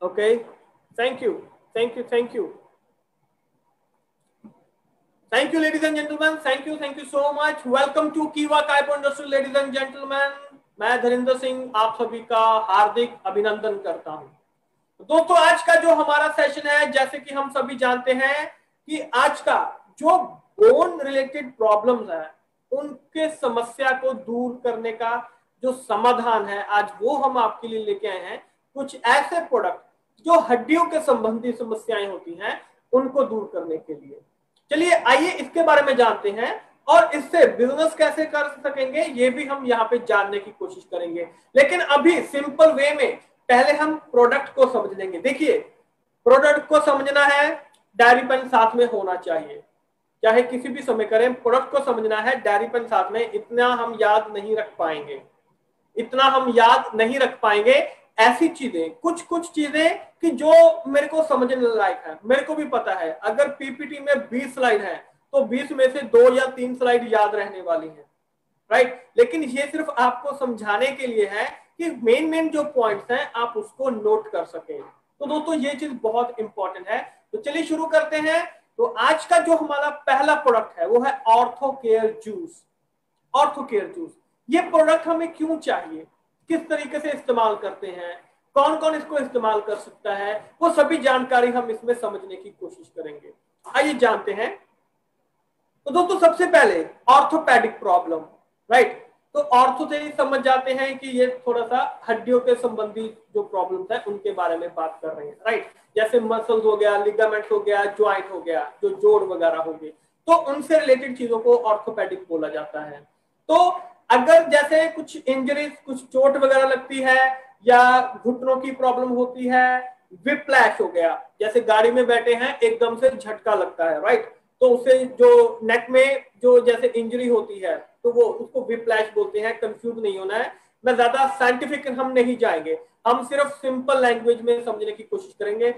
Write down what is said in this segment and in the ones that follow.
Okay, thank you, thank you, thank you. Thank you, ladies and gentlemen. Thank you so much. Welcome to कीवा काइपो industry, ladies and gentlemen. मैं धरिंदर सिंह आप सभी का हार्दिक अभिनंदन करता हूं। दोस्तों, आज का जो हमारा सेशन है, जैसे कि हम सभी जानते हैं कि आज का जो बोन रिलेटेड प्रॉब्लम्स है, उनके समस्या को दूर करने का जो समाधान है, आज वो हम आपके लिए लेके आए हैं। कुछ ऐसे प्रोडक्ट जो हड्डियों के संबंधी समस्याएं होती हैं, उनको दूर करने के लिए। चलिए आइए इसके बारे में जानते हैं और इससे बिजनेस कैसे कर सकेंगे ये भी हम यहाँ पे जानने की कोशिश करेंगे। लेकिन अभी सिंपल वे में पहले हम प्रोडक्ट को समझ लेंगे। देखिए, प्रोडक्ट को समझना है, डायरी पेन साथ में होना चाहिए, चाहे किसी भी समय करें। प्रोडक्ट को समझना है, डायरी पेन साथ में। इतना हम याद नहीं रख पाएंगे, इतना हम याद नहीं रख पाएंगे। ऐसी चीजें, कुछ कुछ चीजें कि जो मेरे को समझने लायक है, मेरे को भी पता है अगर पीपीटी में 20 स्लाइड है तो 20 में से 2 या 3 स्लाइड याद रहने वाली है, राइट। लेकिन ये सिर्फ आपको समझाने के लिए है कि मेन जो पॉइंट्स हैं आप उसको नोट कर सकें। तो दोस्तों ये चीज बहुत इंपॉर्टेंट है। तो चलिए शुरू करते हैं। तो आज का जो हमारा पहला प्रोडक्ट है वो है ortho care juice. Ortho care juice, ये प्रोडक्ट हमें क्यों चाहिए, किस तरीके से इस्तेमाल करते हैं, कौन कौन इसको इस्तेमाल कर सकता है, वो सभी जानकारी हम इसमें समझने की कोशिश करेंगे। आइए जानते हैं। तो दोस्तों सबसे पहले ऑर्थोपेडिक प्रॉब्लम, राइट। तो ऑर्थो से ही समझ जाते हैं कि ये थोड़ा सा हड्डियों के संबंधी जो प्रॉब्लम्स है उनके बारे में बात कर रहे हैं, राइट। जैसे मसल्स हो गया, लिगामेंट्स हो गया, ज्वाइंट हो गया, जो जोड़ वगैरह हो गए, तो उनसे रिलेटेड चीजों को ऑर्थोपेडिक बोला जाता है। तो अगर जैसे कुछ इंजरीज, कुछ चोट वगैरह लगती है या घुटनों की प्रॉब्लम होती है, विप्लैश हो गया, जैसे गाड़ी में बैठे हैं एकदम से झटका लगता है, राइट, तो उसे जो नेक में जो जैसे इंजरी होती है तो वो उसको विप्लैश बोलते हैं। कंफ्यूज नहीं होना है, मैं ज्यादा साइंटिफिक हम नहीं जाएंगे, हम सिर्फ सिंपल लैंग्वेज में समझने की कोशिश करेंगे।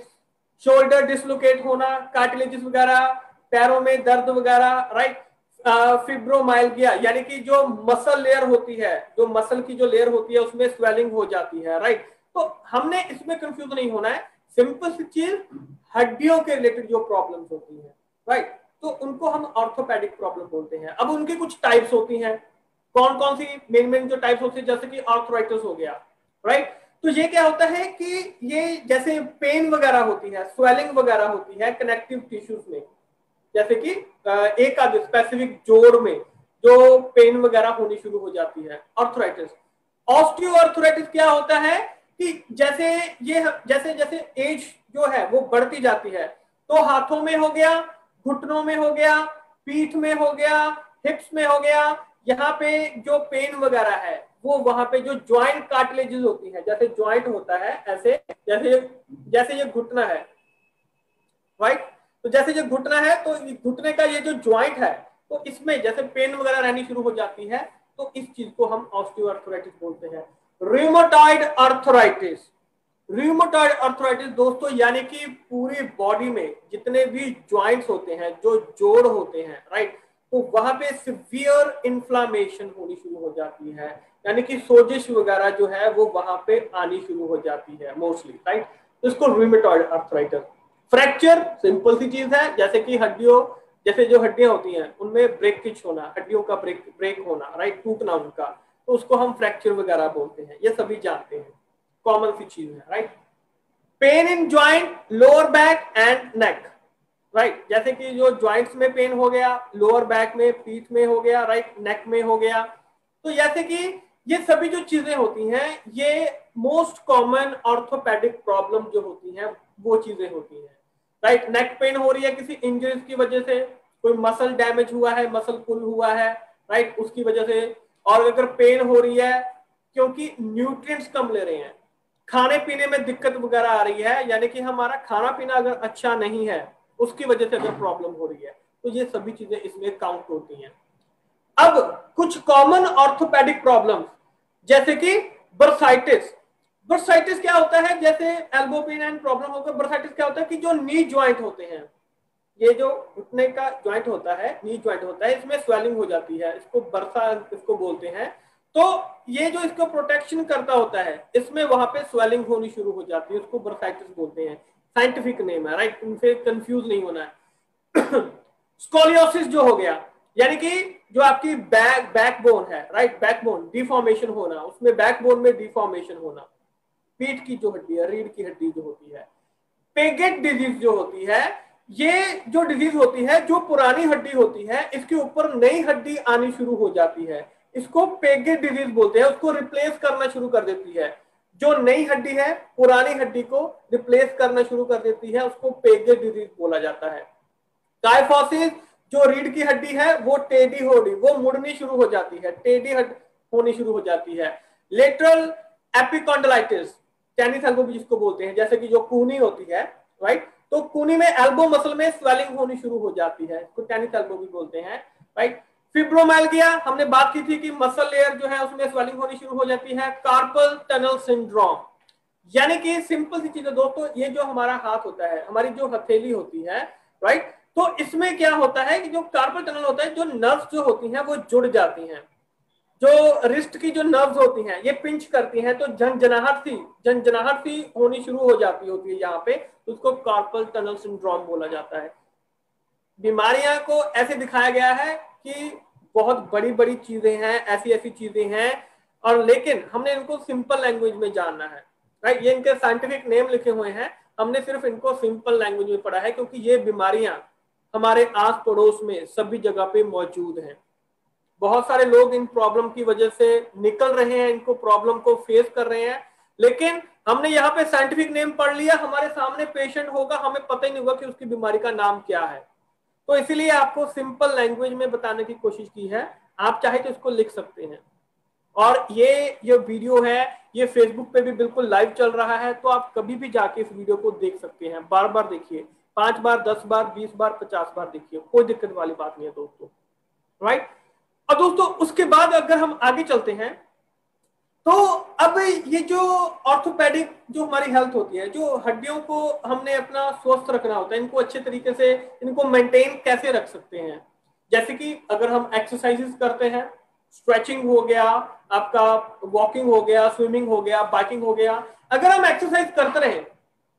शोल्डर डिसलोकेट होना, कार्टिलेजेस वगैरह, पैरों में दर्द वगैरह, राइट। फिब्रोमाइल्गिया यानी कि जो मसल लेयर होती है, जो मसल की जो लेयर होती है उसमें स्वेलिंग हो जाती है, राइट। तो हमने इसमें कंफ्यूज नहीं होना है, सिंपल सी चीज, हड्डियों के रिलेटेड जो प्रॉब्लम्स होती है, राइट, तो उनको हम ऑर्थोपेडिक प्रॉब्लम बोलते हैं। अब उनकी कुछ टाइप्स होती हैं, कौन कौन सी मेन जो टाइप्स होती है, जैसे कि आर्थराइटिस हो गया, राइट। तो ये क्या होता है कि ये जैसे पेन वगैरह होती है, स्वेलिंग वगैरह होती है कनेक्टिव टिश्यूज में, जैसे कि एक आध स्पेसिफिक जोड़ में जो पेन वगैरह होनी शुरू हो जाती है, आर्थराइटिस। ऑस्टियोआर्थराइटिस क्या होता है कि जैसे ये जैसे जैसे एज जो है वो बढ़ती जाती है, तो हाथों में हो गया, घुटनों में हो गया, पीठ में हो गया, हिप्स में हो गया, यहाँ पे जो पेन वगैरह है वो वहां पे जो ज्वाइंट कार्टिलेजेस होती है, जैसे ज्वाइंट होता है ऐसे, जैसे ये घुटना है, राइट। तो जैसे ये घुटना है तो घुटने का ये जो ज्वाइंट है, तो इसमें जैसे पेन वगैरह रहनी शुरू हो जाती है, तो इस चीज को हम ऑस्टियोआर्थराइटिस बोलते हैं। रूमेटॉइड आर्थराइटिस, रूमेटॉइड आर्थराइटिस दोस्तों यानी कि पूरी बॉडी में जितने भी ज्वाइंट्स होते हैं, जो जोड़ होते हैं, राइट, तो वहां पे सिवियर इन्फ्लामेशन होनी शुरू हो जाती है, यानी कि सोजिश वगैरह जो है वो वहां पे आनी शुरू हो जाती है मोस्टली, राइट। तो इसको रूमेटॉइड आर्थराइटिस। फ्रैक्चर सिंपल सी चीज है, जैसे कि हड्डियों, जैसे जो हड्डियां होती हैं उनमें ब्रेकेज होना, हड्डियों का ब्रेक होना, राइट, टूटना उनका, तो उसको हम फ्रैक्चर वगैरह बोलते हैं, ये सभी जानते हैं, कॉमन सी चीज है, right. Pain in joint, lower back and neck, right, जैसे कि जो ज्वाइंट्स में पेन हो गया, लोअर बैक में, पीठ में हो गया, राइट, नेक में हो गया, तो जैसे कि ये सभी जो चीजें होती हैं ये मोस्ट कॉमन ऑर्थोपेडिक प्रॉब्लम जो होती हैं वो चीजें होती हैं, राइट। नेक पेन हो रही है किसी इंजरीज की वजह से, कोई मसल डैमेज हुआ है, मसल पुल हुआ है, राइट, उसकी वजह से। और अगर पेन हो रही है क्योंकि न्यूट्रिएंट्स कम ले रहे हैं, खाने पीने में दिक्कत वगैरह आ रही है, यानी कि हमारा खाना पीना अगर अच्छा नहीं है उसकी वजह से अगर प्रॉब्लम हो रही है, तो ये सभी चीजें इसमें काउंट होती हैं। अब कुछ कॉमन ऑर्थोपेडिक प्रॉब्लम्स जैसे कि बर्साइटिस। बर्साइटिस क्या होता है, जैसे एल्बो पेन एंड प्रॉब्लम होगा, बर्साइटिस क्या होता है कि जो नी ज्वाइंट होते हैं, ये जो घुटने का ज्वाइंट होता है, नी ज्वाइंट होता है, इसमें स्वेलिंग हो जाती है, इसको बर्सा इसको बोलते हैं। तो ये जो इसको प्रोटेक्शन करता होता है, इसमें वहां पे स्वेलिंग होनी शुरू हो जाती है, उसको बर्साइटिस बोलते हैं, साइंटिफिक नेम है, राइट, इनसे कंफ्यूज नहीं होना है। स्कोलियोसिस जो हो गया, यानी कि जो आपकी बैकबोन है, राइट, बैकबोन डिफॉर्मेशन होना, उसमें बैकबोन में डिफॉर्मेशन होना, पीठ की जो हड्डी है, रीढ़ की हड्डी जो होती है। पेगेट डिजीज जो होती है, ये जो डिजीज होती है, जो पुरानी हड्डी होती है इसके ऊपर नई हड्डी आनी शुरू हो जाती है, इसको पेगेट डिजीज बोलते हैं, उसको रिप्लेस करना शुरू कर देती है। जो नई हड्डी है पुरानी हड्डी को रिप्लेस करना शुरू कर देती है, उसको पेगेट डिजीज बोला जाता है। काइफोसिस, जो रीढ़ की हड्डी है वो टेढ़ी होगी, वो मुड़नी शुरू हो जाती है, टेढ़ी होनी शुरू हो जाती है। लेटरल एपिकॉन्डलाइटिस, टेनिस एल्बो भी जिसको बोलते हैं, जैसे कि जो कूनी होती है, राइट, तो कूनी में एल्बो मसल में स्वेलिंग होनी शुरू हो जाती है, इसको टेनिस एल्बो भी बोलते हैं, राइट। फिब्रोमाइल्गिया, हमने बात की थी कि मसल लेयर जो है उसमें स्वेलिंग होनी शुरू हो जाती है। कार्पल टनल सिंड्रोम, यानी कि सिंपल सी चीज है दोस्तों, ये जो हमारा हाथ होता है, हमारी जो हथेली होती है, राइट, तो इसमें क्या होता है कि जो कार्पल टनल होता है, जो नर्व्स जो होती हैं वो जुड़ जाती हैं, जो रिस्ट की जो नर्व्स होती हैं ये पिंच करती हैं, तो झंझनाहट सी होनी शुरू हो जाती होती है यहाँ पे, तो उसको कार्पल टनल सिंड्रोम बोला जाता है। बीमारियां को ऐसे दिखाया गया है कि बहुत बड़ी बड़ी चीजें हैं, ऐसी ऐसी चीजें हैं, और लेकिन हमने इनको सिंपल लैंग्वेज में जानना है, राइट। ये इनके साइंटिफिक नेम लिखे हुए हैं, हमने सिर्फ इनको सिंपल लैंग्वेज में पढ़ा है, क्योंकि ये बीमारियां हमारे आस पड़ोस में सभी जगह पे मौजूद हैं। बहुत सारे लोग इन प्रॉब्लम की वजह से निकल रहे हैं, इनको प्रॉब्लम को फेस कर रहे हैं, लेकिन हमने यहाँ पे साइंटिफिक नेम पढ़ लिया, हमारे सामने पेशेंट होगा, हमें पता ही नहीं होगा कि उसकी बीमारी का नाम क्या है। तो इसीलिए आपको सिंपल लैंग्वेज में बताने की कोशिश की है, आप चाहे तो इसको लिख सकते हैं। और ये वीडियो है, ये फेसबुक पे भी बिल्कुल लाइव चल रहा है, तो आप कभी भी जाके इस वीडियो को देख सकते हैं, बार बार देखिए, 5 बार, 10 बार, 20 बार, 50 बार देखिए, कोई दिक्कत वाली बात नहीं है दोस्तों, राइट। और दोस्तों उसके बाद अगर हम आगे चलते हैं, तो अब ये जो ऑर्थोपेडिक जो हमारी हेल्थ होती है, जो हड्डियों को हमने अपना स्वस्थ रखना होता है, इनको अच्छे तरीके से इनको मेंटेन कैसे रख सकते हैं, जैसे कि अगर हम एक्सरसाइजेस करते हैं, स्ट्रेचिंग हो गया, आपका वॉकिंग हो गया, स्विमिंग हो गया, बाइकिंग हो गया, अगर हम एक्सरसाइज करते रहें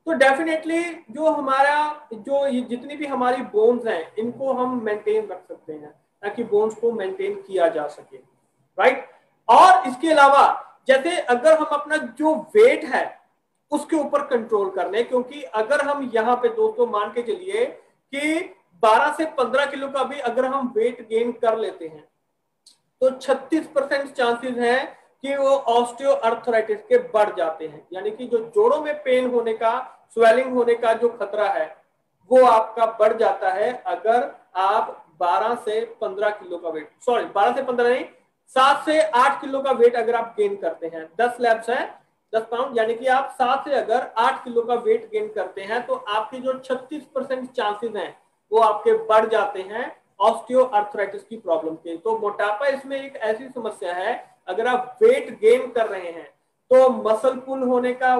तो डेफिनेटली जो हमारा जो ये जितनी भी हमारी बोन्स हैं इनको हम मेंटेन रख सकते हैं, ताकि बोन्स को मेंटेन किया जा सके, राइट। और इसके अलावा जैसे अगर हम अपना जो वेट है उसके ऊपर कंट्रोल कर लें, क्योंकि अगर हम यहाँ पे दोस्तों मान के चलिए कि 12 से 15 किलो का भी अगर हम वेट गेन कर लेते हैं, तो 36% चांसेस हैं कि वो ऑस्टियोआर्थराइटिस के बढ़ जाते हैं, यानी कि जो जोड़ों में पेन होने का, स्वेलिंग होने का जो खतरा है वो आपका बढ़ जाता है, अगर आप 12 से 15 किलो का वेट, सॉरी 12 से 15 नहीं, 7 से 8 किलो का वेट अगर आप गेन करते हैं, 10 लैप्स है 10 पाउंड, यानी कि आप 7 से अगर 8 किलो का वेट गेन करते हैं, तो आपके जो 36% चांसेस हैं वो आपके बढ़ जाते हैं ऑस्टियोआर्थराइटिस की प्रॉब्लम के। तो मोटापा इसमें एक ऐसी समस्या है, अगर आप वेट गेन कर रहे हैं तो मसल पुल होने का,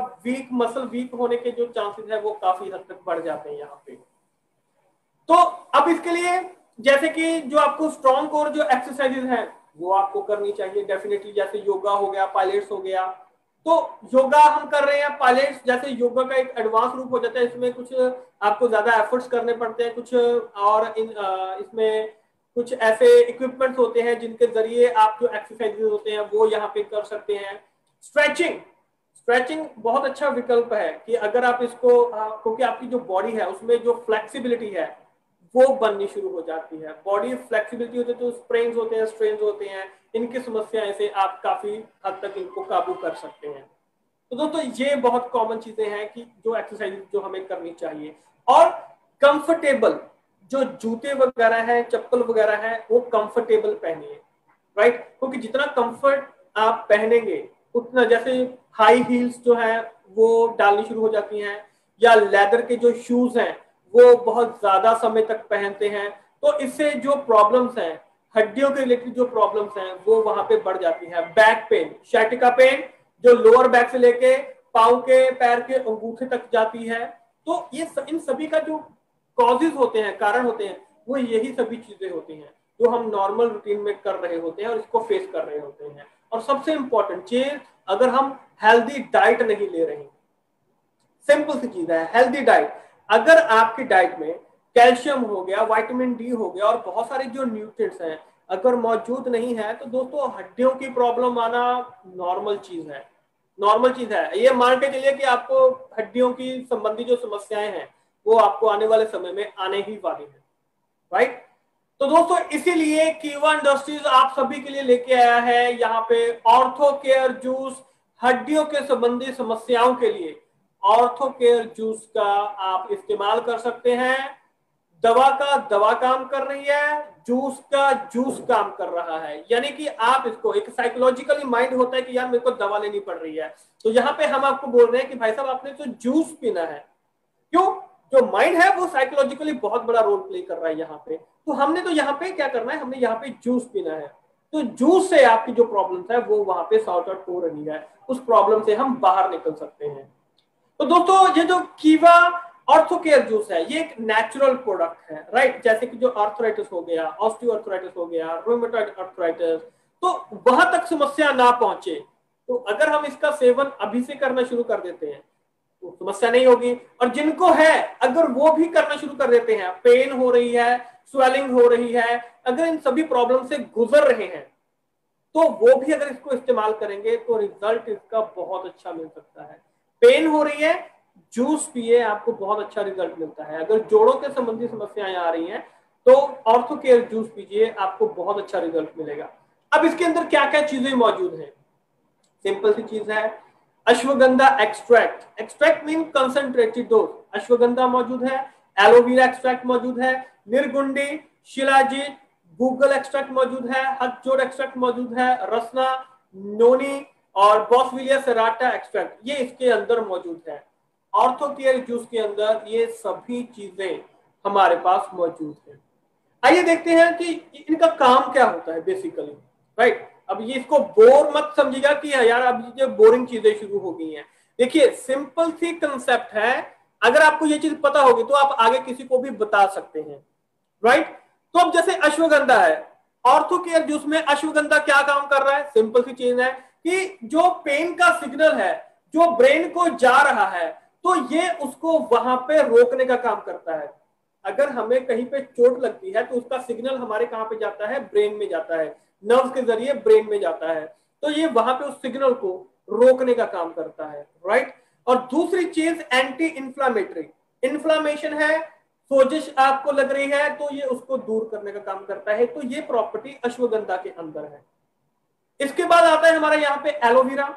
मसल वीक होने के जो चांसेस है वो काफी हद तक बढ़ जाते हैं यहाँ पे। तो अब इसके लिए जैसे कि जो आपको स्ट्रॉन्ग कोर जो एक्सरसाइजेज हैं वो आपको करनी चाहिए डेफिनेटली, जैसे योगा हो गया, पायलट्स हो गया। तो योगा हम कर रहे हैं, पायलट्स जैसे योगा का एक एडवांस रूप हो जाता है, इसमें कुछ आपको ज्यादा एफर्ट्स करने पड़ते हैं, कुछ और इसमें कुछ ऐसे इक्विपमेंट्स होते हैं जिनके जरिए आप जो एक्सरसाइजेज होते हैं वो यहाँ पे कर सकते हैं। स्ट्रेचिंग बहुत अच्छा विकल्प है कि अगर आप इसको क्योंकि आपकी जो बॉडी है उसमें जो फ्लेक्सिबिलिटी है वो बननी शुरू हो जाती है, बॉडी फ्लेक्सिबिलिटी होती है तो स्प्रेन्स होते हैं, स्ट्रेन्स होते हैं, इनकी समस्याएं से आप काफी हद तक इनको काबू कर सकते हैं। तो दोस्तों ये बहुत कॉमन चीजें हैं कि जो एक्सरसाइज जो हमें करनी चाहिए। और कंफर्टेबल जो जूते वगैरह है, चप्पल वगैरह है, वो कंफर्टेबल पहनिए, राइट, क्योंकि जितना कंफर्ट आप पहनेंगे उतना, जैसे हाई हील्स जो है वो डालनी शुरू हो जाती हैं, या लेदर के जो शूज हैं वो बहुत ज्यादा समय तक पहनते हैं, तो इससे जो प्रॉब्लम्स हैं, हड्डियों के रिलेटेड जो प्रॉब्लम्स हैं वो वहां पे बढ़ जाती है। बैक पेन, शैटिका पेन जो लोअर बैक से लेके पांव के, पैर के अंगूठे तक जाती है, तो ये इन सभी का जो कॉजेज होते हैं, कारण होते हैं, वो यही सभी चीजें होती हैं जो हम नॉर्मल रूटीन में कर रहे होते हैं और इसको फेस कर रहे होते हैं। और सबसे इंपॉर्टेंट चीज, अगर हम हेल्दी डाइट नहीं ले रहे हैं, सिंपल सी चीज है हेल्दी डाइट। अगर आपकी डाइट में कैल्शियम हो गया, विटामिन डी हो गया और बहुत सारे जो न्यूट्रिएंट्स हैं अगर मौजूद नहीं है तो दोस्तों हड्डियों की प्रॉब्लम आना नॉर्मल चीज है, नॉर्मल चीज है। ये मान के चलिए कि आपको हड्डियों की संबंधी जो समस्याएं हैं वो आपको आने वाले समय में आने ही वाली है, राइट। तो दोस्तों इसीलिए कीवा इंडस्ट्रीज आप सभी के लिए लेके आया है यहाँ पे ऑर्थो केयर जूस। हड्डियों के संबंधी समस्याओं के लिए ऑर्थो केयर जूस का आप इस्तेमाल कर सकते हैं। दवा का दवा काम कर रही है, जूस का जूस काम कर रहा है। यानी कि आप इसको, एक साइकोलॉजिकली माइंड होता है कि यार मेरे को दवा लेनी पड़ रही है, तो यहाँ पे हम आपको बोल रहे हैं कि भाई साहब आपने तो जूस पीना है। क्यों? जो माइंड है वो साइकोलॉजिकली बहुत बड़ा रोल प्ले कर रहा है यहाँ पे। तो हमने तो यहाँ पे क्या करना है, हमने यहाँ पे जूस पीना है। तो जूस से आपकी जो प्रॉब्लम है वो वहां पे सॉर्ट आउट हो रही है, उस प्रॉब्लम से हम बाहर निकल सकते हैं। तो दोस्तों ये जो कीवा ऑर्थो केयर जूस है ये एक नेचुरल प्रोडक्ट है, राइट। जैसे कि जो आर्थराइटिस हो गया, ऑस्टियोआर्थराइटिस हो गया, रूमेटॉइड आर्थराइटिस, तो वहां तक समस्या ना पहुंचे तो अगर हम इसका सेवन अभी से करना शुरू कर देते हैं तो समस्या नहीं होगी। और जिनको है अगर वो भी करना शुरू कर देते हैं, पेन हो रही है, स्वेलिंग हो रही है, अगर इन सभी प्रॉब्लम से गुजर रहे हैं तो वो भी अगर इसको इस्तेमाल करेंगे तो रिजल्ट इसका बहुत अच्छा मिल सकता है। पेन हो रही है, जूस पिए, आपको बहुत अच्छा रिजल्ट मिलता है। अगर जोड़ों के संबंधी समस्याएं आ रही हैं तो ऑर्थो केयर जूस पीजिए, आपको बहुत अच्छा रिजल्ट मिलेगा। अब इसके अंदर क्या क्या चीजें मौजूद हैं, सिंपल सी चीज है, ashwagandha extract, extract mean concentrated dose, ashwagandha मौजूद है, एलोवेरा एक्सट्रैक्ट मौजूद है, निर्गुंडी, शिलाजीत, गूगल एक्सट्रैक्ट मौजूद है, हथजोड़ एक्सट्रैक्ट मौजूद है, रसना, नोनी और बॉसविलिया सेराटा एक्सट्रैक्ट, ये इसके अंदर मौजूद है। ऑर्थो केयर जूस के अंदर ये सभी चीजें हमारे पास मौजूद है। आइए देखते हैं कि इनका काम क्या होता है बेसिकली, राइट। अब ये इसको बोर मत समझिएगा कि यार अब ये बोरिंग चीजें शुरू हो गई हैं। देखिए सिंपल सी कंसेप्ट है, अगर आपको ये चीज पता होगी तो आप आगे किसी को भी बता सकते हैं, राइट। तो अब जैसे अश्वगंधा है, ऑर्थो केयर जूस में अश्वगंधा क्या काम कर रहा है, सिंपल सी चीज है कि जो पेन का सिग्नल है जो ब्रेन को जा रहा है तो ये उसको वहां पे रोकने का काम करता है। अगर हमें कहीं पे चोट लगती है तो उसका सिग्नल हमारे कहां पे जाता है, ब्रेन में जाता है, नर्व के जरिए ब्रेन में जाता है, तो ये वहां पे उस सिग्नल को रोकने का काम करता है, राइट। और दूसरी चीज एंटी इंफ्लामेटरी, इन्फ्लामेशन है, सोजिश आपको लग रही है तो ये उसको दूर करने का काम करता है। तो ये प्रॉपर्टी अश्वगंधा के अंदर है। इसके बाद आता है हमारा यहाँ पे एलोवेरा।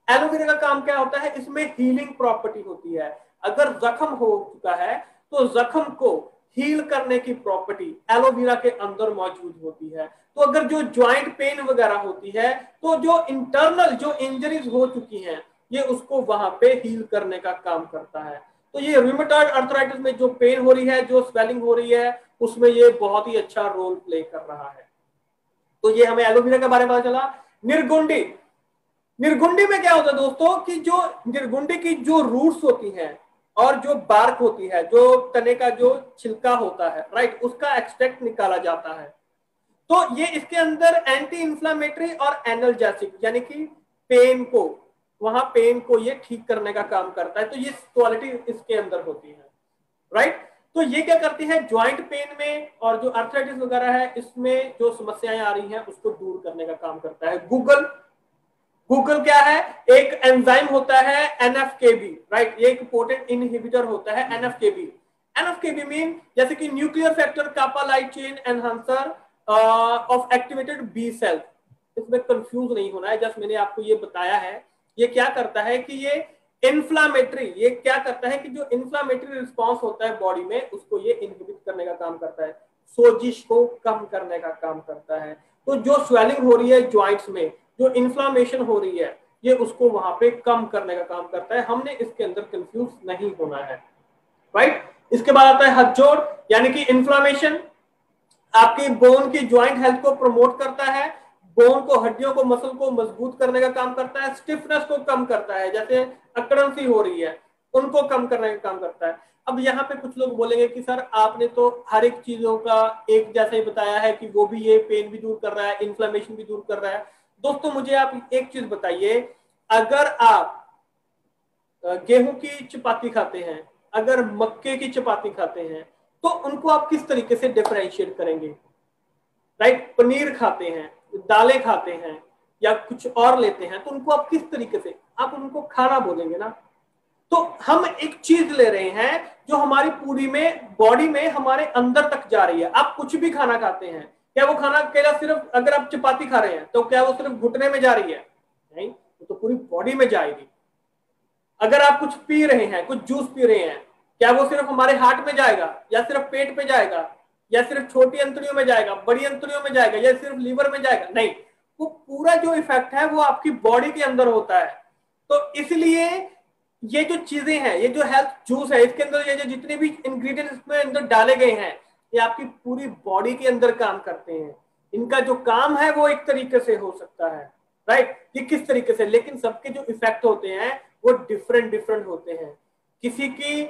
एलोवेरा का काम क्या होता है, इसमें हीलिंग प्रॉपर्टी होती है। अगर जख्म हो चुका है तो जख्म को हील करने की प्रॉपर्टी एलोवेरा के अंदर मौजूद होती है। तो अगर जो ज्वाइंट पेन वगैरह होती है तो जो इंटरनल जो इंजरीज हो चुकी हैं ये उसको वहां पे हील करने का काम करता है। तो ये रूमेटॉइड आर्थराइटिस में जो पेन हो रही है, जो स्वेलिंग हो रही है, उसमें ये बहुत ही अच्छा रोल प्ले कर रहा है। तो ये हमें एलोवेरा के बारे में पता चला। निर्गुंडी, निर्गुंडी में क्या होता है दोस्तों कि जो निर्गुंडी की जो रूट्स होती हैं और जो बार्क होती है, जो तने का जो छिलका होता है, राइट, उसका एक्सट्रैक्ट निकाला जाता है। तो ये इसके अंदर एंटी इंफ्लामेटरी और एनाल्जेसिक यानी कि पेन को, वहां पेन को ये ठीक करने का काम करता है। तो ये क्वालिटी इसके अंदर होती है, राइट। तो ये क्या करती है, ज्वाइंट पेन में और जो आर्थराइटिस वगैरह है इसमें जो समस्याएं आ रही हैं उसको दूर करने का काम करता है। गूगल, गूगल क्या है, एक एंजाइम होता है एनएफकेबी, राइट, ये एक पोटेंट इनहिबिटर होता है एनएफकेबी। एनएफकेबी मीन जैसे कि nuclear factor kappa light chain enhancer of activated B cell. इसमें कंफ्यूज नहीं होना है, जस्ट मैंने आपको ये बताया है। ये क्या करता है कि ये इन्फ्लामेटरी, ये क्या करता है कि जो इन्फ्लामेटरी रिस्पॉन्स होता है बॉडी में उसको ये इनहिबिट करने का काम करता है, सोजिश को कम करने का काम करता है। तो जो स्वेलिंग हो रही है ज्वाइंट्स में, जो इन्फ्लामेशन हो रही है, ये उसको वहां पे कम करने का काम करता है। हमने इसके अंदर कंफ्यूज नहीं होना है, राइट। इसके बाद आता है हथजोड़, यानी कि इन्फ्लामेशन आपकी बोन की ज्वाइंट हेल्थ को प्रमोट करता है, बोन को, हड्डियों को, मसल को मजबूत करने का काम करता है, स्टिफनेस को कम करता है, जैसे अकड़न सी हो रही है उनको कम करने का काम करता है। अब यहाँ पे कुछ लोग बोलेंगे कि सर आपने तो हर एक चीजों का एक जैसा ही बताया है कि वो भी ये पेन भी दूर कर रहा है, इन्फ्लेमेशन भी दूर कर रहा है, दोस्तों मुझे आप एक चीज बताइए, अगर आप गेहूं की चपाती खाते हैं, अगर मक्के की चपाती खाते हैं, तो उनको आप किस तरीके से डिफरेंशिएट करेंगे? राइट, पनीर खाते हैं, दालें खाते हैं, या कुछ और लेते हैं, तो उनको आप किस तरीके से आप उनको खाना बोलेंगे ना? तो हम एक चीज ले रहे हैं जो हमारी पूरी में बॉडी में हमारे अंदर तक जा रही है। आप कुछ भी खाना खाते हैं, क्या वो खाना केवल सिर्फ, अगर आप चपाती खा रहे हैं तो क्या वो सिर्फ घुटने में जा रही है? नहीं, वो तो पूरी बॉडी में जाएगी। अगर आप कुछ पी रहे हैं, कुछ जूस पी रहे हैं, क्या वो सिर्फ हमारे हार्ट में जाएगा, या सिर्फ पेट पे जाएगा, या सिर्फ छोटी अंतड़ियों में जाएगा, बड़ी अंतड़ियों में जाएगा, या सिर्फ लीवर में जाएगा? नहीं, वो पूरा जो इफेक्ट है वो आपकी बॉडी के अंदर होता है। तो इसलिए ये जो चीजें हैं, ये जो हेल्थ जूस है, इसके अंदर ये जो जितने भी इंग्रेडिएंट्स इसमें अंदर डाले गए हैं, ये आपकी पूरी बॉडी के अंदर काम करते हैं। इनका जो काम है वो एक तरीके से हो सकता है, राइट, ये किस तरीके से, लेकिन सबके जो इफेक्ट होते हैं वो डिफरेंट डिफरेंट होते हैं। किसी की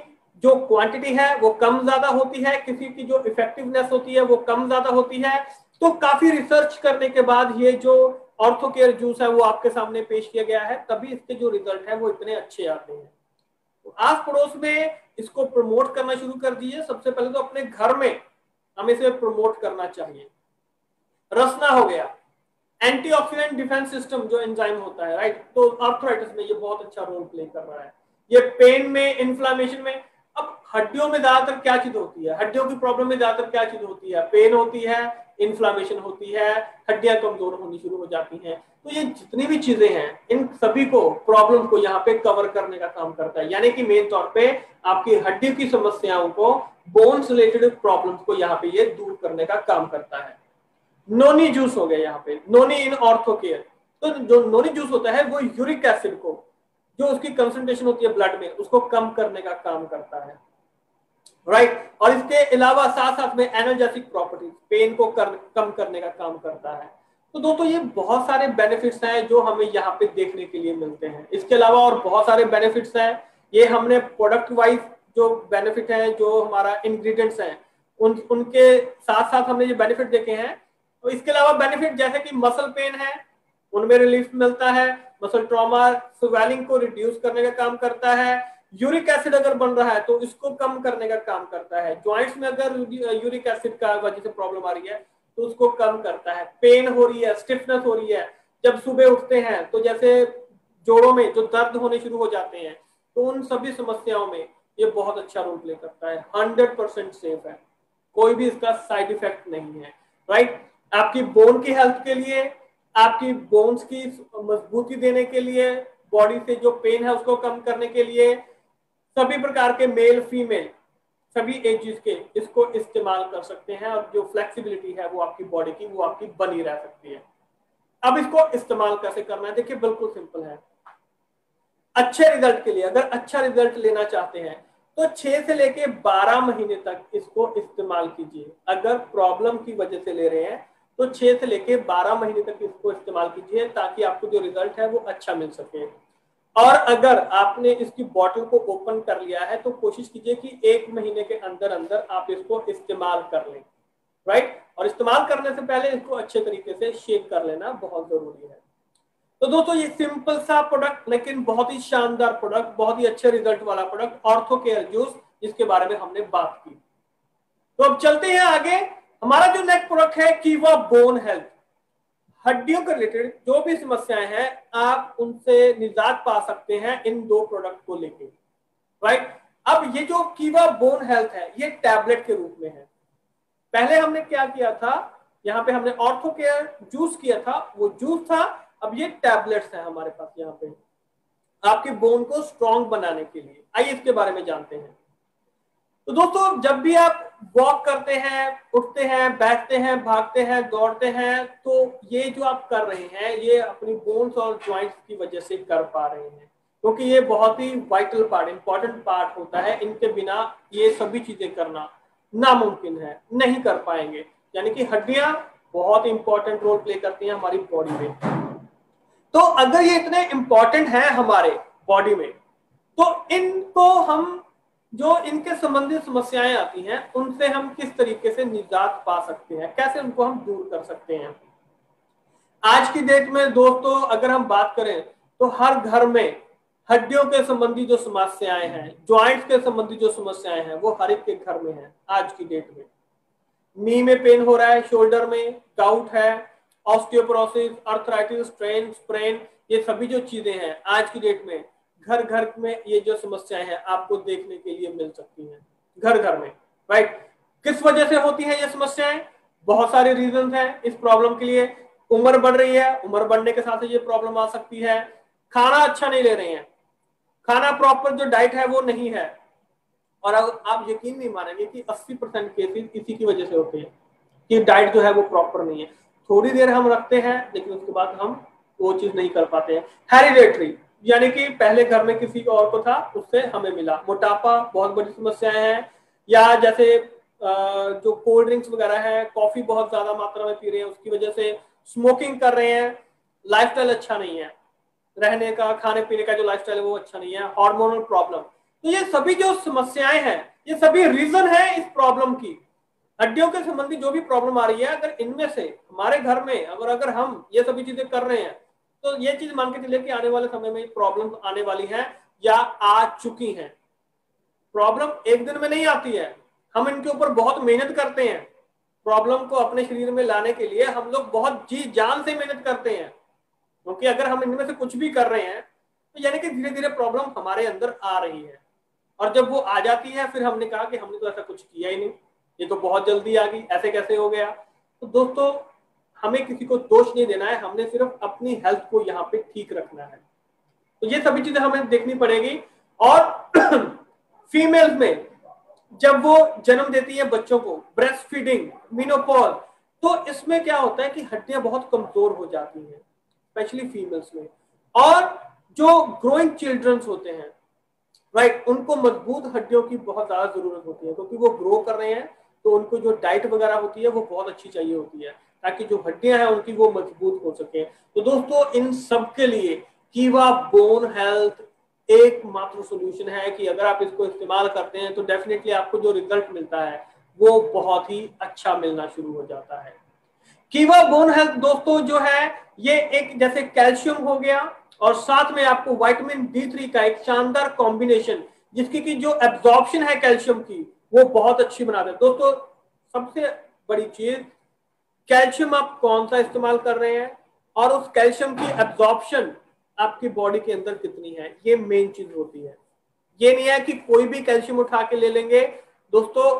जो क्वांटिटी है वो कम ज्यादा होती है, किसी की जो इफेक्टिवनेस होती है वो कम ज्यादा होती है। तो काफी रिसर्च करने के बाद ये जो ऑर्थोकेयर जूस है वो आपके सामने पेश किया गया है, तभी इसके जो रिजल्ट है वो इतने अच्छे आते हैं। तो आस पड़ोस में इसको प्रमोट करना शुरू कर दीजिए। सबसे पहले तो अपने घर में हमें इसे प्रमोट करना चाहिए। रसना हो गया, एंटीऑक्सीडेंट डिफेंस सिस्टम जो एंजाइम होता है, राइट, तो आर्थराइटिस में ये बहुत अच्छा रोल प्ले कर रहा है। ये पेन में, इन्फ्लामेशन में। अब हड्डियों में ज्यादातर क्या चीज होती है, हड्डियों की प्रॉब्लम में ज्यादातर क्या चीज होती है? पेन होती है, इन्फ्लामेशन होती है, हड्डियां कमजोर होनी शुरू हो जाती हैं। तो ये जितनी भी चीजें हैं, इन सभी को, प्रॉब्लम को यहाँ पे कवर करने का काम करता है। यानी कि मेन तौर पे आपकी हड्डी की समस्याओं को, बोन्स रिलेटेड प्रॉब्लम्स को यहाँ पे ये दूर करने का काम करता है। नोनी जूस हो गया यहाँ पे, नोनी इन ऑर्थोकेयर। तो जो नोनी जूस होता है वो यूरिक एसिड को, जो उसकी कंसंट्रेशन होती है ब्लड में, उसको कम करने का काम करता है, राइट। और इसके अलावा साथ साथ में एनर्जेटिक प्रॉपर्टीज, पेन को कम करने का काम करता है। तो दोस्तों ये बहुत सारे बेनिफिट्स हैं जो हमें यहाँ पे देखने के लिए मिलते हैं। इसके अलावा और बहुत सारे बेनिफिट्स हैं, ये हमने प्रोडक्ट वाइज जो बेनिफिट है, जो हमारा इंग्रेडिएंट्स हैं, उनके साथ साथ हमने ये बेनिफिट देखे हैं। तो इसके अलावा बेनिफिट जैसे कि मसल पेन है, उनमें रिलीफ मिलता है, मसल ट्रॉमा, स्वेलिंग को रिड्यूस करने का काम करता है। यूरिक एसिड अगर बन रहा है तो इसको कम करने का काम करता है। जॉइंट्स में अगर यूरिक एसिड का वजह से प्रॉब्लम आ रही है तो उसको कम करता है। पेन हो रही है, स्टिफनेस हो रही है, जब सुबह उठते हैं तो जैसे जोड़ों में जो दर्द होने शुरू हो जाते हैं, तो उन सभी समस्याओं में ये बहुत अच्छा रोल प्ले करता है। 100% सेफ है, कोई भी इसका साइड इफेक्ट नहीं है, राइट। आपकी बोन की हेल्थ के लिए, आपकी बोन्स की मजबूती देने के लिए, बॉडी से जो पेन है उसको कम करने के लिए, सभी प्रकार के मेल फीमेल सभी एजेस के इसको इस्तेमाल कर सकते हैं। और जो फ्लेक्सिबिलिटी है वो आपकी बॉडी की, वो आपकी बनी रह सकती है। अब इसको इस्तेमाल कैसे करना है, देखिए बिल्कुल सिंपल है। अच्छे रिजल्ट के लिए, अगर अच्छा रिजल्ट लेना चाहते हैं तो 6 से लेके 12 महीने तक इसको इस्तेमाल कीजिए। अगर प्रॉब्लम की वजह से ले रहे हैं तो 6 से लेके 12 महीने तक इसको इस्तेमाल कीजिए, ताकि आपको जो रिजल्ट है वो अच्छा मिल सके। और अगर आपने इसकी बॉटल को ओपन कर लिया है तो कोशिश कीजिए कि 1 महीने के अंदर अंदर आप इसको इस्तेमाल कर लें, राइट। और इस्तेमाल करने से पहले इसको अच्छे तरीके से शेक कर लेना बहुत जरूरी है। तो दोस्तों ये सिंपल सा प्रोडक्ट लेकिन बहुत ही शानदार प्रोडक्ट, बहुत ही अच्छे रिजल्ट वाला प्रोडक्ट, ऑर्थोकेयर जूस, जिसके बारे में हमने बात की। तो अब चलते हैं आगे। हमारा जो नेक्स्ट प्रोडक्ट है कीवा बोन हेल्थ। हड्डियों के रिलेटेड जो भी समस्याएं हैं आप उनसे निजात पा सकते हैं इन 2 प्रोडक्ट को लेके, राइट। अब ये जो कीवा बोन हेल्थ है ये टैबलेट के रूप में है। पहले हमने क्या किया था, यहाँ पे हमने ऑर्थोकेयर जूस किया था, वो जूस था। अब ये टैबलेट्स हैं हमारे पास यहाँ पे आपके बोन को स्ट्रॉन्ग बनाने के लिए। आइए इसके बारे में जानते हैं। तो दोस्तों जब भी आप वॉक करते हैं, उठते हैं, बैठते हैं, भागते हैं, दौड़ते हैं, तो ये जो आप कर रहे हैं ये अपनी बोन्स और जॉइंट्स की वजह से कर पा रहे हैं, क्योंकि ये बहुत ही वाइटल पार्ट, इंपॉर्टेंट पार्ट होता है। इनके बिना ये सभी चीजें करना नामुमकिन है, नहीं कर पाएंगे। यानी कि हड्डियां बहुत इंपॉर्टेंट रोल प्ले करती हैं हमारी बॉडी में। तो अगर ये इतने इंपॉर्टेंट हैं हमारे बॉडी में, तो इनको हम, जो इनके संबंधित समस्याएं आती हैं उनसे हम किस तरीके से निजात पा सकते हैं, कैसे उनको हम दूर कर सकते हैं। आज की डेट में दोस्तों अगर हम बात करें तो हर घर में हड्डियों के संबंधी जो समस्याएं हैं, ज्वाइंट्स के संबंधी जो समस्याएं हैं, वो हर एक के घर में है आज की डेट में। नी में पेन हो रहा है, शोल्डर में गाउट है, ऑस्टियोपोरोसिस, अर्थराइटिस, स्ट्रेन, स्प्रेन, ये सभी जो चीजें हैं आज की डेट में घर घर में ये जो समस्याएं हैं आपको देखने के लिए मिल सकती हैं, घर घर में, राइट। किस वजह से होती है ये समस्याएं? बहुत सारे रीजन हैं इस प्रॉब्लम के लिए। उम्र बढ़ रही है, उम्र बढ़ने के साथ ये प्रॉब्लम आ सकती है। खाना अच्छा नहीं ले रहे हैं, खाना प्रॉपर जो डाइट है वो नहीं है, और आप यकीन नहीं मानेंगे कि 80% केसेस इसी की वजह से होते हैं कि डाइट जो है वो प्रॉपर नहीं है। थोड़ी देर हम रखते हैं लेकिन उसके बाद हम वो चीज नहीं कर पाते हैं। हेरिडेटरी, यानी कि पहले घर में किसी और को था उससे हमें मिला। मोटापा बहुत बड़ी समस्याएं हैं, या जैसे जो कोल्ड ड्रिंक्स वगैरह है, कॉफी बहुत ज्यादा मात्रा में पी रहे हैं उसकी वजह से, स्मोकिंग कर रहे हैं, लाइफस्टाइल अच्छा नहीं है, रहने का खाने पीने का जो लाइफस्टाइल है वो अच्छा नहीं है, हार्मोनल प्रॉब्लम। तो ये सभी जो समस्याएं हैं ये सभी रीजन है इस प्रॉब्लम की। हड्डियों के संबंधी जो भी प्रॉब्लम आ रही है, अगर इनमें से हमारे घर में अगर हम ये सभी चीजें कर रहे हैं तो ये चीज मान के चलिए कि आने वाले समय में प्रॉब्लम आने वाली है या आ चुकी है। प्रॉब्लम एक दिन में नहीं आती है, हम इनके ऊपर बहुत मेहनत करते हैं। प्रॉब्लम को अपने शरीर में लाने के लिए हम लोग बहुत जी जान से मेहनत करते हैं, क्योंकि अगर हम इनमें से कुछ भी कर रहे हैं तो यानी कि धीरे धीरे प्रॉब्लम हमारे अंदर आ रही है। और जब वो आ जाती है फिर हमने कहा कि हमने तो ऐसा कुछ किया ही नहीं, ये तो बहुत जल्दी आ गई, ऐसे कैसे हो गया। तो दोस्तों हमें किसी को दोष नहीं देना है, हमने सिर्फ अपनी हेल्थ को यहाँ पे ठीक रखना है। तो ये सभी चीजें हमें देखनी पड़ेगी। और फीमेल्स में जब वो जन्म देती है बच्चों को, ब्रेस्ट फीडिंग, मेनोपॉज, तो इसमें क्या होता है कि हड्डियां बहुत कमजोर हो जाती हैं स्पेशली फीमेल्स में। और जो ग्रोइंग चिल्ड्रंस होते हैं, राइट, उनको मजबूत हड्डियों की बहुत ज्यादा जरूरत होती है, क्योंकि वो ग्रो कर रहे हैं तो उनको जो डाइट वगैरह होती है वो बहुत अच्छी चाहिए होती है ताकि जो हड्डियां हैं उनकी वो मजबूत हो सके। तो दोस्तों इन सब के लिए कीवा बोन हेल्थ एकमात्र सोल्यूशन है कि अगर आप इसको इस्तेमाल करते हैं तो डेफिनेटली आपको जो रिजल्ट मिलता है वो बहुत ही अच्छा मिलना शुरू हो जाता है। कीवा बोन हेल्थ दोस्तों जो है ये एक जैसे कैल्शियम हो गया और साथ में आपको विटामिन D3 का एक शानदार कॉम्बिनेशन, जिसकी की जो एब्जॉर्प्शन है कैल्शियम की वो बहुत अच्छी बनाता है। दोस्तों सबसे बड़ी चीज, कैल्शियम आप कौन सा इस्तेमाल कर रहे हैं और उस कैल्शियम की एब्जॉर्प्शन आपकी बॉडी के अंदर कितनी है, ये मेन चीज होती है। ये नहीं है कि कोई भी कैल्शियम उठा के ले लेंगे। दोस्तों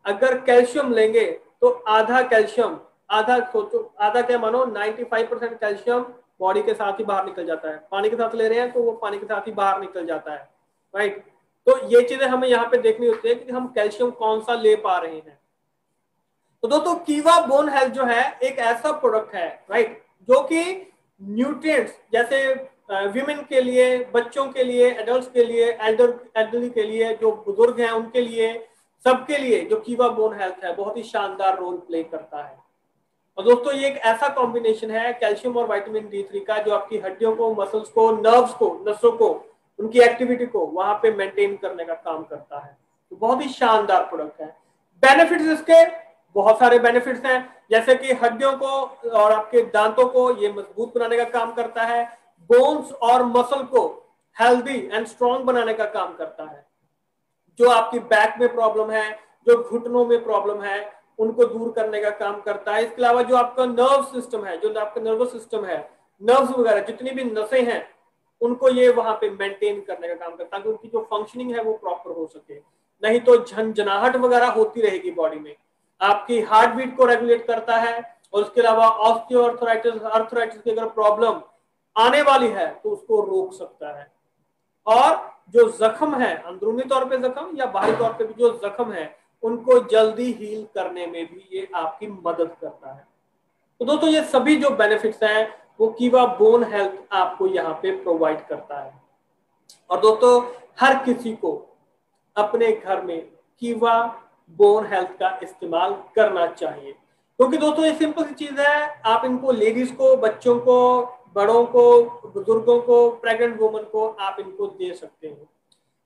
अगर कैल्शियम लेंगे तो आधा कैल्शियम, आधा सोचो, आधा क्या मानो 95% कैल्शियम बॉडी के साथ ही बाहर निकल जाता है। पानी के साथ ले रहे हैं तो वो पानी के साथ ही बाहर निकल जाता है, राइट। तो ये चीजें हमें यहाँ पे देखनी होती है कि हम कैल्शियम कौन सा ले पा रहे हैं। तो दोस्तों कीवा बोन हेल्थ जो है एक ऐसा प्रोडक्ट है, राइट, जो कि न्यूट्रिएंट्स जैसे विमेन के लिए, बच्चों के लिए, एडल्ट्स के लिए, एल्डरली के लिए, जो बुजुर्ग हैं उनके लिए, सबके लिए जो कीवा बोन हेल्थ है बहुत ही शानदार रोल प्ले करता है। और दोस्तों ये एक ऐसा कॉम्बिनेशन है कैल्शियम और विटामिन D3 का जो आपकी हड्डियों को, मसल्स को, नर्व्स को, नसों को, उनकी एक्टिविटी को वहां पे मेंटेन करने का काम करता है। तो बहुत ही शानदार प्रोडक्ट है। बेनिफिट्स इसके बहुत सारे बेनिफिट्स हैं, जैसे कि हड्डियों को और आपके दांतों को ये मजबूत बनाने का काम करता है, बोन्स और मसल को हेल्दी एंड स्ट्रॉन्ग बनाने का काम करता है, जो आपकी बैक में प्रॉब्लम है, जो घुटनों में प्रॉब्लम है, उनको दूर करने का काम करता है। इसके अलावा जो आपका नर्व सिस्टम है, जो आपका नर्वस सिस्टम है, नर्व्स वगैरह जितनी भी नसें हैं उनको ये वहां पे मेंटेन करने का काम करता है कि उनकी जो फंक्शनिंग है वो प्रॉपर हो सके। नहीं तो झंझनाहट वगैरह होती रहेगी बॉडी में। आपकी हार्ट बीट को रेगुलेट करता है, और उसके अलावा ऑस्टियोआर्थराइटिस, अर्थराइटिस की अगर प्रॉब्लम आने वाली है तो उसको रोक सकता है। और जो जख्म है, अंदरूनी तौर पे जख्म या बाहरी तौर पे भी जो जख्म है, उनको जल्दी हील करने में भी ये आपकी मदद करता है। तो दोस्तों ये सभी जो बेनिफिट्स हैं वो कीवा बोन हेल्थ आपको यहाँ पे प्रोवाइड करता है। और दोस्तों हर किसी को अपने घर में कीवा बोन हेल्थ का इस्तेमाल करना चाहिए, क्योंकि दोस्तों ये सिंपल सी चीज है। आप इनको लेडीज को, बच्चों को, बड़ों को, बुजुर्गों को, प्रेग्नेंट वुमन को आप इनको दे सकते हैं।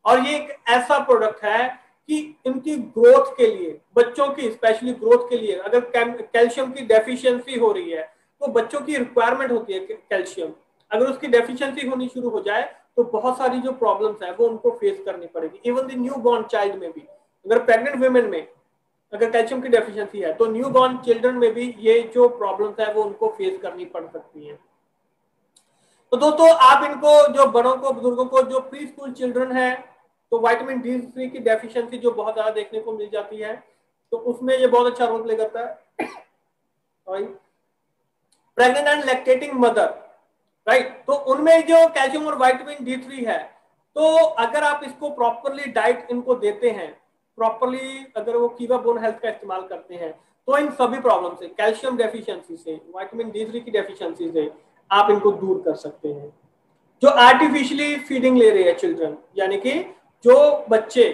और ये एक ऐसा प्रोडक्ट है कि इनकी ग्रोथ के लिए, बच्चों की स्पेशली ग्रोथ के लिए, अगर कैल्शियम की डेफिशिएंसी हो रही है तो बच्चों की रिक्वायरमेंट होती है कैल्शियम, अगर उसकी डेफिशिएंसी होनी शुरू हो जाए तो बहुत सारी जो प्रॉब्लम्स है वो उनको फेस करनी पड़ेगी। Even the new born child में भी, अगर प्रेग्नेंट वुमेन में अगर कैल्शियम की डेफिशिएंसी है तो न्यू बॉर्न चिल्ड्रन में भी ये जो प्रॉब्लम्स है वो उनको फेस करनी पड़ सकती है। तो दोस्तों आप इनको, जो बड़ों को, बुजुर्गों को, जो प्री स्कूल चिल्ड्रन है, तो विटामिन D3 की डेफिशिएंसी जो बहुत ज्यादा देखने को मिल जाती है, तो उसमें ये बहुत अच्छा रोल प्ले करता है। Pregnant and lactating mother, right, तो उनमें जो कैल्शियम और विटामिन D3 है, तो अगर आप इसको प्रॉपरली डाइट इनको देते हैं, प्रॉपरली अगर वो कीवा बोन हेल्थ का इस्तेमाल करते हैं, तो इन सभी प्रॉब्लम से, कैल्शियम डेफिशिएंसी से, विटामिन D3 की डेफिशिएंसी से आप इनको दूर कर सकते हैं। जो आर्टिफिशियली फीडिंग ले रहे हैं चिल्ड्रन, यानी कि जो बच्चे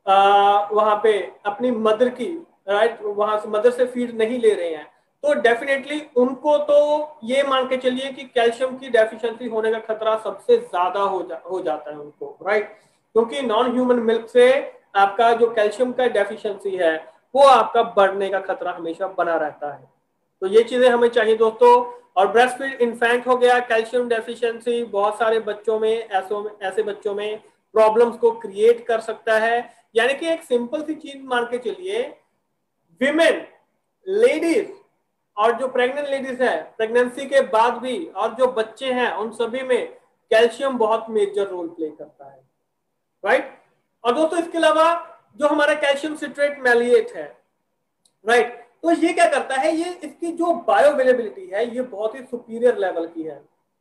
वहां पे अपनी मदर की, राइट, वहां से मदर से फीड नहीं ले रहे हैं, तो डेफिनेटली उनको तो ये मान के चलिए कि कैल्शियम की डेफिशिएंसी होने का खतरा सबसे ज्यादा हो जाता है उनको, राइट, क्योंकि नॉन ह्यूमन मिल्क से आपका जो कैल्शियम का डेफिशिएंसी है वो आपका बढ़ने का खतरा हमेशा बना रहता है। तो ये चीजें हमें चाहिए दोस्तों। और ब्रेस्ट फीड इन्फेक्ट हो गया, कैल्शियम डेफिशिएंसी बहुत सारे बच्चों में, ऐसे बच्चों में प्रॉब्लम्स को क्रिएट कर सकता है। यानी कि एक सिंपल सी चीज मान के चलिए, विमेन, लेडीज और जो प्रेग्नेंट लेडीज है, प्रेगनेंसी के बाद भी, और जो बच्चे हैं, उन सभी में कैल्शियम बहुत मेजर रोल प्ले करता है, राइट। और दोस्तों इसके अलावा जो हमारा कैल्शियम सिट्रेट मैलिएट है, राइट, तो ये क्या करता है, ये इसकी जो बायोअवेलेबिलिटी है ये बहुत ही सुपीरियर लेवल की है।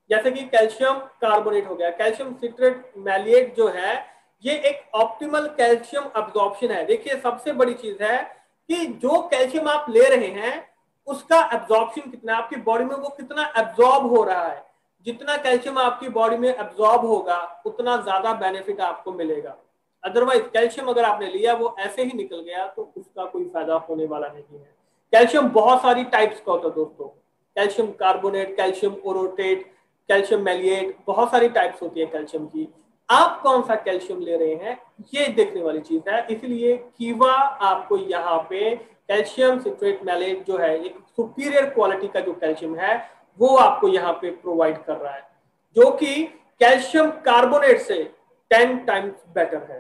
जैसे कि कैल्शियम कार्बोनेट हो गया, कैल्शियम सिट्रेट मैलिएट जो है ये एक ऑप्टिमल कैल्शियम अब्जॉर्प्शन है। देखिए सबसे बड़ी चीज है कि जो कैल्शियम आप ले रहे हैं उसका एब्जॉर्प्शन कितना है, आपकी बॉडी में वो कितना एब्जॉर्ब हो रहा है। जितना कैल्शियम आपकी बॉडी में एब्जॉर्ब होगा उतना ज्यादा बेनिफिट आपको मिलेगा। अदरवाइज कैल्शियम अगर आपने लिया वो ऐसे ही निकल गया तो उसका कोई फायदा होने वाला नहीं है। कैल्शियम बहुत सारी टाइप्स का होता है दोस्तों, calcium carbonate, calcium orotate, calcium maleate, बहुत सारी टाइप्स होती है कैल्शियम की। आप कौन सा कैल्शियम ले रहे हैं ये देखने वाली चीज है। इसलिए कीवा आपको यहाँ पे कैल्शियम सिट्रेट मैलेट जो है, एक सुपीरियर क्वालिटी का जो कैल्शियम है वो आपको यहाँ पे प्रोवाइड कर रहा है, जो कि कैल्शियम कार्बोनेट से 10 टाइम्स बेटर है,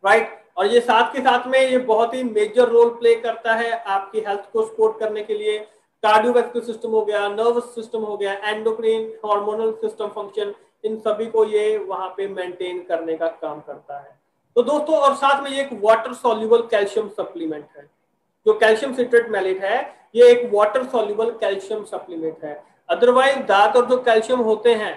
राइट। और ये साथ के साथ में ये बहुत ही मेजर रोल प्ले करता है आपकी हेल्थ को सपोर्ट करने के लिए। कार्डियोवैस्कुलर सिस्टम हो गया, नर्वस सिस्टम हो गया, एंडोक्राइन, हार्मोनल सिस्टम फंक्शन, इन सभी को ये वहां पे मेंटेन करने का काम करता है। तो दोस्तों, और साथ में ये एक वाटर सॉल्युबल कैल्शियम सप्लीमेंट है। जो कैल्शियम सिट्रेट मैलेट है ये एक वाटर सॉल्युबल कैल्शियम सप्लीमेंट है। अदरवाइज दांत और जो कैल्शियम होते हैं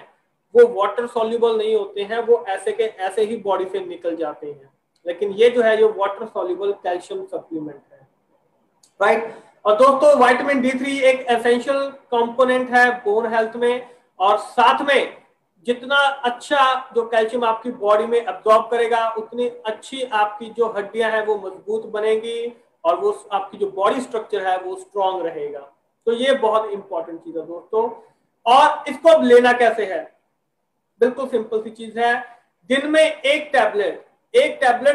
वो वाटर सॉल्युबल नहीं होते हैं, वो ऐसे के ऐसे ही बॉडी से निकल जाते हैं। लेकिन ये जो है जो वाटर सॉल्युबल कैल्शियम सप्लीमेंट है, राइट। और दोस्तों विटामिन D3 एक एसेंशियल कंपोनेंट है बोन हेल्थ में, और साथ में जितना अच्छा जो कैल्शियम आपकी बॉडी में एब्जॉर्ब करेगा उतनी अच्छी आपकी जो हड्डियां हैं वो मजबूत बनेगी और वो आपकी जो बॉडी स्ट्रक्चर है वो स्ट्रांग रहेगा। तो ये बहुत इंपॉर्टेंट चीज है दोस्तों। और इसको अब लेना कैसे है, बिल्कुल सिंपल सी चीज है। दिन में एक टैबलेट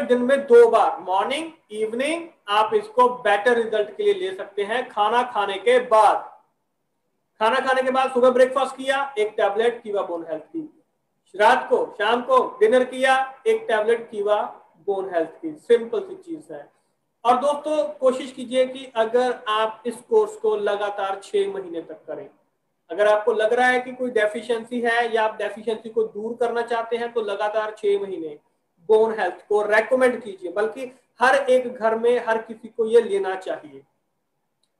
दिन में 2 बार, मॉर्निंग इवनिंग, आप इसको बेटर रिजल्ट के लिए ले सकते हैं। खाना खाने के बाद सुबह ब्रेकफास्ट किया, एक टैबलेट कीवा बोन हेल्थ की, रात को शाम को डिनर किया, एक टैबलेट कीवा बोन हेल्थ की। सिंपल सी चीज है। और दोस्तों कोशिश कीजिए कि अगर आप इस कोर्स को लगातार 6 महीने तक करें, अगर आपको लग रहा है कि कोई डेफिशिएंसी है या आप डेफिशिएंसी को दूर करना चाहते हैं तो लगातार 6 महीने बोन हेल्थ को रेकमेंड कीजिए, बल्कि हर एक घर में हर किसी को ये लेना चाहिए,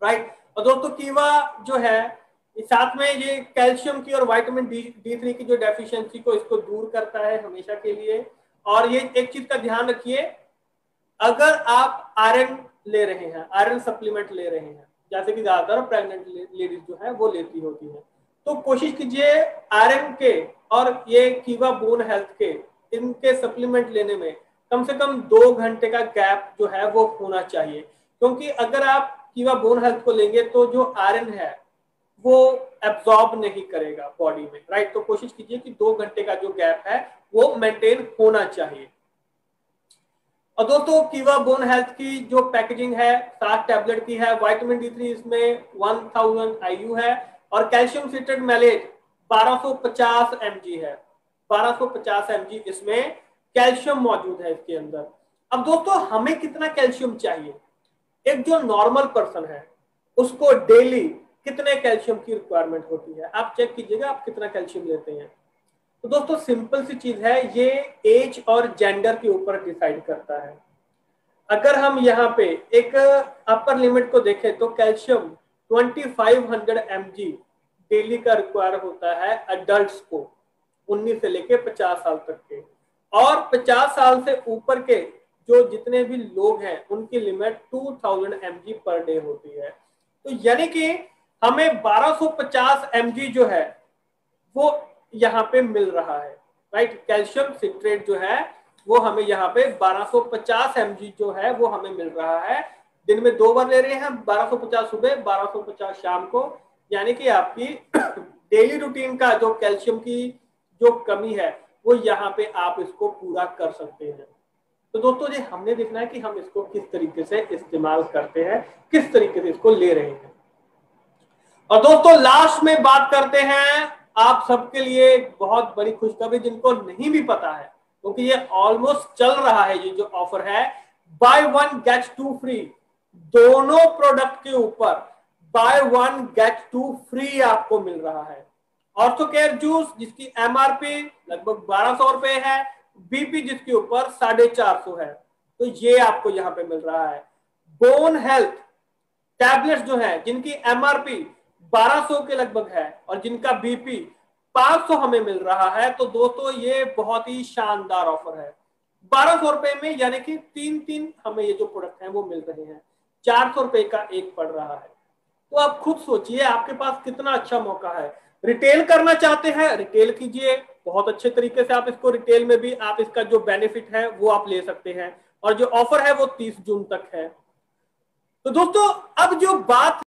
राइट। और दोस्तों कीवा जो है साथ में ये कैल्शियम की और विटामिन D3 की जो डेफिशिएंसी को इसको दूर करता है हमेशा के लिए। और ये एक चीज का ध्यान रखिए, अगर आप आयरन ले रहे हैं, आयरन सप्लीमेंट ले रहे हैं, जैसे कि ज्यादातर प्रेग्नेंट लेडीज जो है वो लेती होती है, तो कोशिश कीजिए आयरन के और ये कीवा बोन हेल्थ के इनके सप्लीमेंट लेने में कम से कम 2 घंटे का गैप जो है वो होना चाहिए। क्योंकि अगर आप कीवा बोन हेल्थ को लेंगे तो जो आयरन है वो एब्जॉर्ब नहीं करेगा बॉडी में, राइट। तो कोशिश कीजिए कि 2 घंटे का जो गैप है वो मेंटेन होना चाहिए। और दोस्तों कीवा बोन हेल्थ की जो पैकेजिंग है 7 टैबलेट की है। विटामिन D3 इसमें 1000 IU है और कैल्शियम सिट्रेट मैलेट 1250 mg है। 1250 mg इसमें कैल्शियम मौजूद है इसके अंदर। अब दोस्तों हमें कितना कैल्शियम चाहिए? एक जो नॉर्मल पर्सन है उसको डेली कितने कैल्शियम की रिक्वायरमेंट होती है? आप चेक कीजिएगा आप कितना कैल्शियम लेते हैं। तो दोस्तों सिंपल सी चीज है, ये एज और जेंडर के ऊपर डिसाइड करता है। अगर हम यहाँ पे एक अपर लिमिट को देखें तो कैल्शियम 2500 mg डेली का रिक्वायर होता है अडल्ट्स को, 19 से लेके 50 साल तक के। और 50 साल से ऊपर के जो जितने भी लोग हैं उनकी लिमिट 2000 mg पर डे होती है। तो यानी कि हमें 1250 mg जो है वो यहाँ पे मिल रहा है, राइट। कैल्शियम सिट्रेट जो है वो हमें यहाँ पे 1250 mg जो है वो हमें मिल रहा है। दिन में 2 बार ले रहे हैं, 1250 सुबह 1250 शाम को। यानी कि आपकी डेली रूटीन का जो कैल्शियम की जो कमी है वो यहाँ पे आप इसको पूरा कर सकते हैं। तो दोस्तों जी हमने देखना है कि हम इसको किस तरीके से इस्तेमाल करते हैं, किस तरीके से इसको ले रहे हैं। और दोस्तों लास्ट में बात करते हैं आप सबके लिए बहुत बड़ी खुशखबरी जिनको नहीं भी पता है, क्योंकि ये ऑलमोस्ट चल रहा है। ये जो ऑफर है बाय 1 गेट 2 फ्री, दोनों प्रोडक्ट के ऊपर बाय 1 गेट 2 फ्री आपको मिल रहा है। ऑर्थोकेयर जूस जिसकी MRP लगभग 1200 रुपए है, BP जिसके ऊपर 450 है, तो ये आपको यहाँ पे मिल रहा है। बोन हेल्थ टैबलेट्स जो है जिनकी MRP 1200 के लगभग है और जिनका BP 500 हमें मिल रहा है। तो दोस्तों ये बहुत ही शानदार ऑफर है। 1200 रुपए में यानी कि 3 हमें ये जो प्रोडक्ट है वो मिल रहे हैं, 400 रुपए का एक पड़ रहा है। तो आप खुद सोचिए आपके पास कितना अच्छा मौका है। रिटेल करना चाहते हैं रिटेल कीजिए, बहुत अच्छे तरीके से आप इसको रिटेल में भी आप इसका जो बेनिफिट है वो आप ले सकते हैं। और जो ऑफर है वो 30 जून तक है। तो दोस्तों अब जो बात